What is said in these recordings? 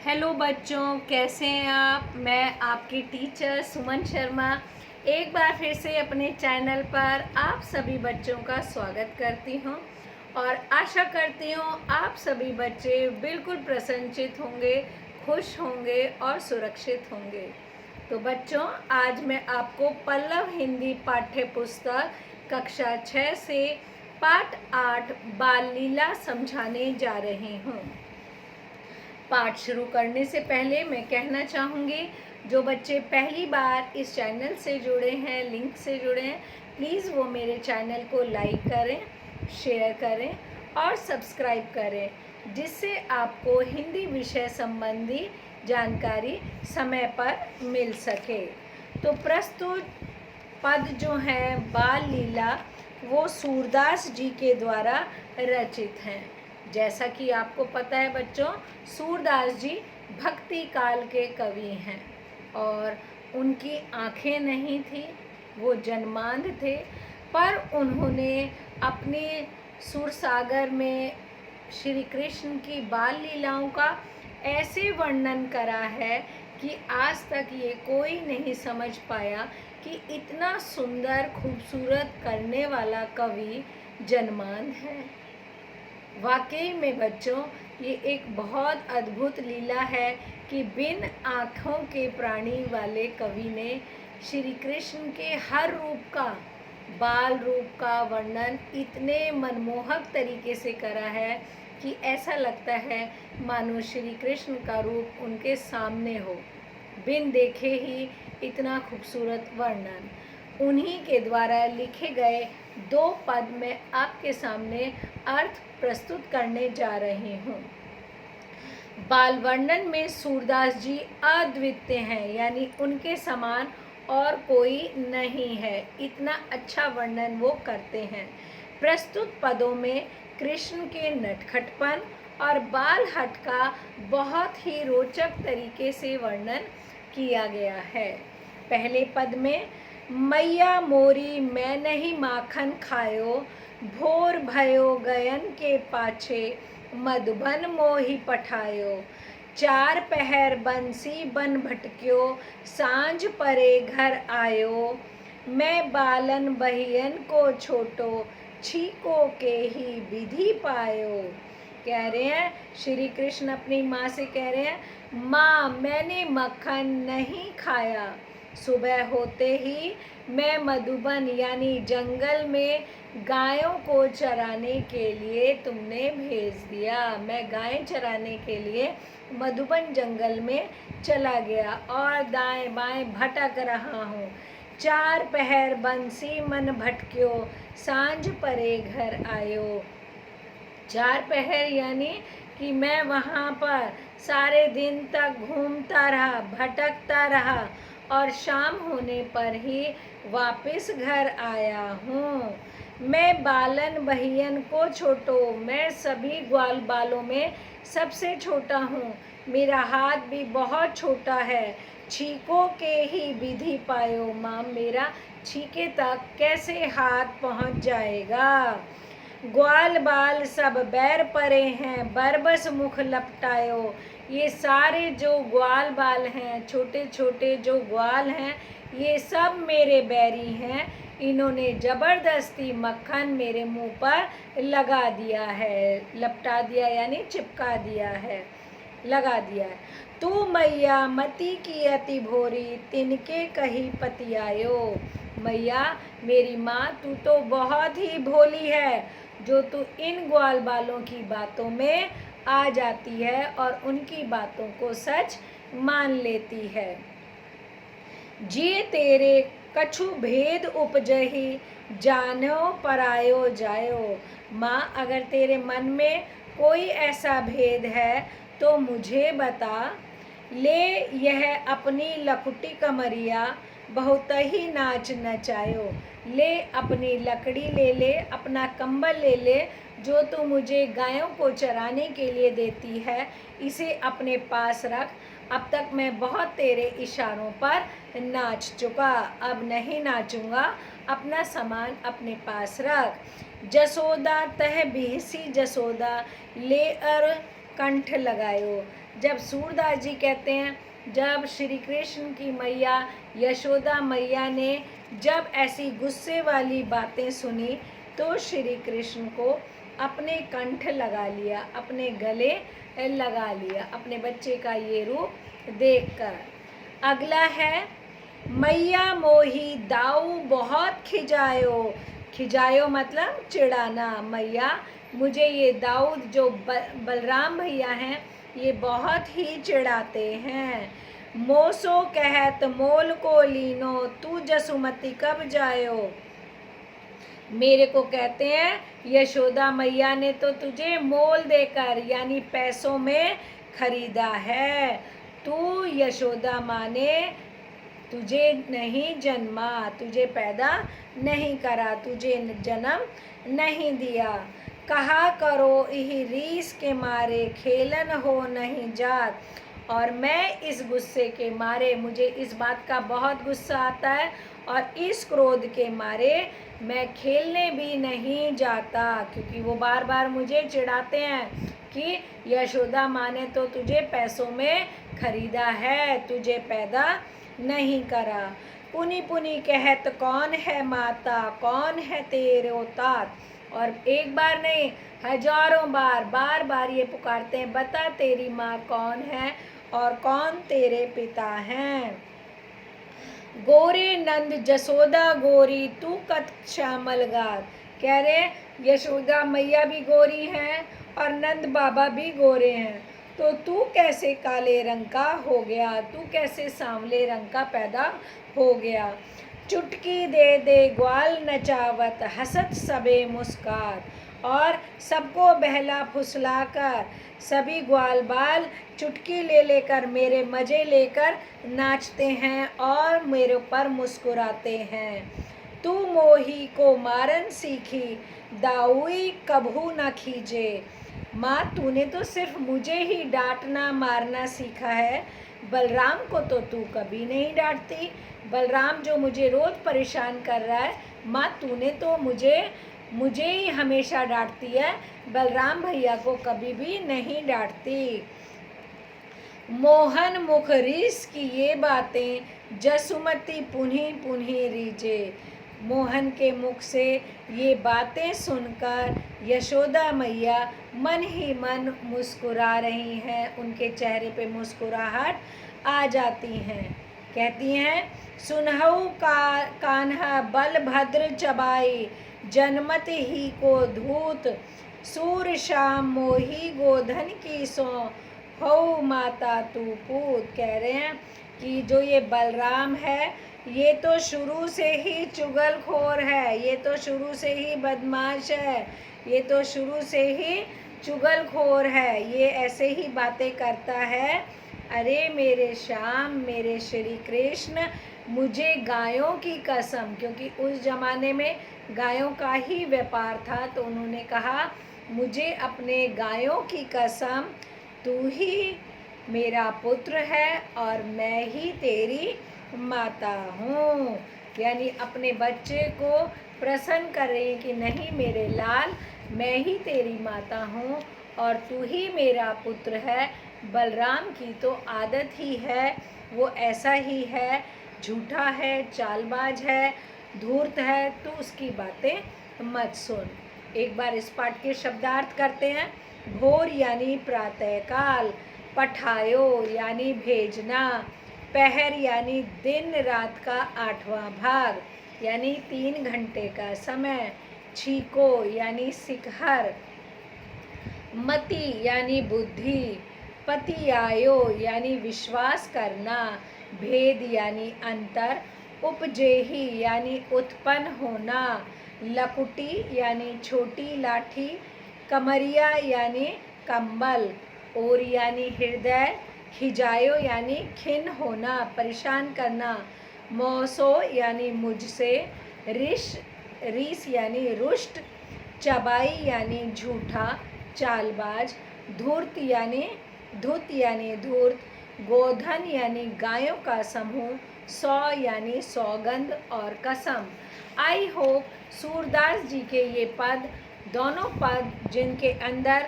Hello बच्चों, कैसे हैं आप। मैं आपकी टीचर सुमन शर्मा एक बार फिर से अपने चैनल पर आप सभी बच्चों का स्वागत करती हूं और आशा करती हूं आप सभी बच्चे बिल्कुल प्रसन्नचित होंगे, खुश होंगे और सुरक्षित होंगे। तो बच्चों, आज मैं आपको पल्लव हिंदी पाठ्य पुस्तक कक्षा 6 से पाठ 8 बाल लीला समझाने जा रही हूँ। पाठ शुरू करने से पहले मैं कहना चाहूँगी, जो बच्चे पहली बार इस चैनल से जुड़े हैं, लिंक से जुड़े हैं, प्लीज़ वो मेरे चैनल को लाइक करें, शेयर करें और सब्सक्राइब करें, जिससे आपको हिंदी विषय संबंधी जानकारी समय पर मिल सके। तो प्रस्तुत पद जो हैं बाल लीला, वो सूरदास जी के द्वारा रचित हैं। जैसा कि आपको पता है बच्चों, सूरदास जी भक्ति काल के कवि हैं और उनकी आँखें नहीं थी, वो जन्मांध थे, पर उन्होंने अपने सुरसागर में श्री कृष्ण की बाल लीलाओं का ऐसे वर्णन करा है कि आज तक ये कोई नहीं समझ पाया कि इतना सुंदर खूबसूरत करने वाला कवि जन्मांध है। वाकई में बच्चों, ये एक बहुत अद्भुत लीला है कि बिन आँखों के प्राणी वाले कवि ने श्री कृष्ण के हर रूप का, बाल रूप का वर्णन इतने मनमोहक तरीके से करा है कि ऐसा लगता है मानो श्री कृष्ण का रूप उनके सामने हो। बिन देखे ही इतना खूबसूरत वर्णन उन्हीं के द्वारा लिखे गए दो पद में आपके सामने अर्थ प्रस्तुत करने जा रही हूँ। बाल वर्णन में सूरदास जी अद्वितीय हैं, यानी उनके समान और कोई नहीं है। इतना अच्छा वर्णन वो करते हैं। प्रस्तुत पदों में कृष्ण के नटखटपन और बाल हट का बहुत ही रोचक तरीके से वर्णन किया गया है। पहले पद में मैया मोरी मैं नहीं माखन खायो, भोर भयो गयन के पाछे मधुबन मोही पठायो, चार पहर बंसी बन भटक्यो, सांझ परे घर आयो, मैं बालन बहियन को छोटो, छीको के ही विधि पायो। कह रहे हैं, श्री कृष्ण अपनी माँ से कह रहे हैं, माँ मैंने मक्खन नहीं खाया, सुबह होते ही मैं मधुबन यानी जंगल में गायों को चराने के लिए तुमने भेज दिया। मैं गायें चराने के लिए मधुबन जंगल में चला गया और दाएं बाएं भटक रहा हूँ। चार पहर बंसी मन भटक्यो, सांझ परे घर आयो। चार पहर यानी कि मैं वहाँ पर सारे दिन तक घूमता रहा, भटकता रहा और शाम होने पर ही वापस घर आया हूँ। मैं बालन बहियन को छोटो, मैं सभी ग्वाल बालों में सबसे छोटा हूँ, मेरा हाथ भी बहुत छोटा है। छीको के ही विधि पायो, माँ मेरा छीके तक कैसे हाथ पहुँच जाएगा। ग्वाल बाल सब बैर परे हैं, बरबस मुख लपटायो। ये सारे जो ग्वाल बाल हैं, छोटे छोटे जो ग्वाल हैं, ये सब मेरे बैरी हैं। इन्होंने ज़बरदस्ती मक्खन मेरे मुंह पर लगा दिया है। लपटा दिया यानी चिपका दिया है, लगा दिया है। तू मैया मती की अति भोरी, तिनके कही पतियायो। मैया मेरी माँ, तू तो बहुत ही भोली है, जो तू इन ग्वाल बालों की बातों में आ जाती है और उनकी बातों को सच मान लेती है। जे तेरे कछु भेद उपजही, जानो परायो जायो। माँ अगर तेरे मन में कोई ऐसा भेद है तो मुझे बता। ले यह अपनी लकुटी कमरिया, बहुत ही नाच नचायो। ले अपनी लकड़ी ले ले, अपना कंबल ले ले, जो तू मुझे गायों को चराने के लिए देती है, इसे अपने पास रख। अब तक मैं बहुत तेरे इशारों पर नाच चुका, अब नहीं नाचूंगा। अपना सामान अपने पास रख। जसोदा तह बिहसी जसोदा, ले कंठ लगायो। जब सूरदास जी कहते हैं, जब श्री कृष्ण की मैया यशोदा मैया ने जब ऐसी गुस्से वाली बातें सुनी तो श्री कृष्ण को अपने कंठ लगा लिया, अपने गले लगा लिया, अपने बच्चे का ये रूप देखकर। अगला है, मैया मोही दाऊ बहुत खिजायो। खिजायो मतलब चिढ़ाना। मैया मुझे ये दाऊद जो बलराम भैया हैं ये बहुत ही चिढ़ाते हैं। मोसो कहत मोल को लीनो तू जसुमती कब जायो। मेरे को कहते हैं यशोदा मैया ने तो तुझे मोल देकर यानी पैसों में खरीदा है। तू यशोदा माँ ने तुझे नहीं जन्मा, तुझे पैदा नहीं करा, तुझे जन्म नहीं दिया। कहा करो यही रीस के मारे खेलन हो नहीं जात। और मैं इस गुस्से के मारे, मुझे इस बात का बहुत गुस्सा आता है और इस क्रोध के मारे मैं खेलने भी नहीं जाता, क्योंकि वो बार बार मुझे चिढ़ाते हैं कि यशोदा माँ ने तो तुझे पैसों में खरीदा है, तुझे पैदा नहीं करा। पुनी पुनी कहत कौन है माता, कौन है तेरे तात। और एक बार नहीं, हजारों बार बार बार ये पुकारते हैं, बता तेरी माँ कौन है और कौन तेरे पिता हैं। गोरे नंद जसोदा गोरी तू कत श्यामल गात। कह रहे यशोदा मैया भी गोरी हैं और नंद बाबा भी गोरे हैं, तो तू कैसे काले रंग का हो गया, तू कैसे सांवले रंग का पैदा हो गया। चुटकी दे दे ग्वाल नचावत हसत सबे मुस्कात। और सबको बहला फुसला कर सभी ग्वाल बाल चुटकी ले लेकर मेरे मज़े लेकर नाचते हैं और मेरे ऊपर मुस्कुराते हैं। तू मोही को मारन सीखी दाऊई कभू न खींचे। माँ तूने तो सिर्फ मुझे ही डांटना मारना सीखा है, बलराम को तो तू कभी नहीं डांटती। बलराम जो मुझे रोज परेशान कर रहा है, माँ तूने तो मुझे ही हमेशा डांटती है, बलराम भैया को कभी भी नहीं डांटती। मोहन मुख रीस की ये बातें जसुमती पुन्ही पुन्ही रीजे। मोहन के मुख से ये बातें सुनकर यशोदा मैया मन ही मन मुस्कुरा रही हैं, उनके चेहरे पे मुस्कुराहट आ जाती हैं। कहती हैं, सुनहु का कान्हा बलभद्र चबाई जनमत ही को धूत। सूर शाम मोही गोधन की सो हो माता तू पूत। कह रहे हैं कि जो ये बलराम है ये तो शुरू से ही चुगलखोर है, ये तो शुरू से ही बदमाश है, ये तो शुरू से ही चुगलखोर है, ये ऐसे ही बातें करता है। अरे मेरे श्याम, मेरे श्री कृष्ण, मुझे गायों की कसम, क्योंकि उस ज़माने में गायों का ही व्यापार था, तो उन्होंने कहा मुझे अपने गायों की कसम, तू ही मेरा पुत्र है और मैं ही तेरी माता हूँ। यानी अपने बच्चे को प्रसन्न कर रही कि नहीं मेरे लाल, मैं ही तेरी माता हूँ और तू ही मेरा पुत्र है। बलराम की तो आदत ही है, वो ऐसा ही है, झूठा है, चालबाज है, धूर्त है, तो उसकी बातें मत सुन। एक बार इस पाठ के शब्दार्थ करते हैं। भोर यानी प्रातःकाल, पठायो यानी भेजना, पहर यानी दिन रात का 8वां भाग यानी 3 घंटे का समय, छीको यानी सिकहर, मति यानी बुद्धि, पतियायो यानी विश्वास करना, भेद यानी अंतर, उपजेही यानी उत्पन्न होना, लकुटी यानी छोटी लाठी, कमरिया यानी कंबल, और यानी हृदय, खिजायो यानी खिन्न होना, परेशान करना, मौसो यानी मुझसे, रीस यानी रुष्ट, चबाई यानी झूठा चालबाज, धूर्त यानी धूर्त, गोधन यानी गायों का समूह, 100 यानी सौगंध और कसम। आई होप सूरदास जी के ये पद, दोनों पद जिनके अंदर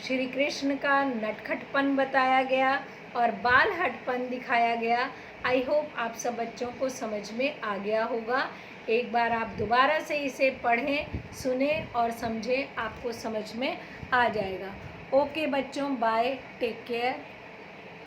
श्री कृष्ण का नटखटपन बताया गया और बाल हटपन दिखाया गया। आई होप आप सब बच्चों को समझ में आ गया होगा। एक बार आप दोबारा से इसे पढ़ें, सुनें और समझें, आपको समझ में आ जाएगा। ओके बच्चों, बाय, टेक केयर।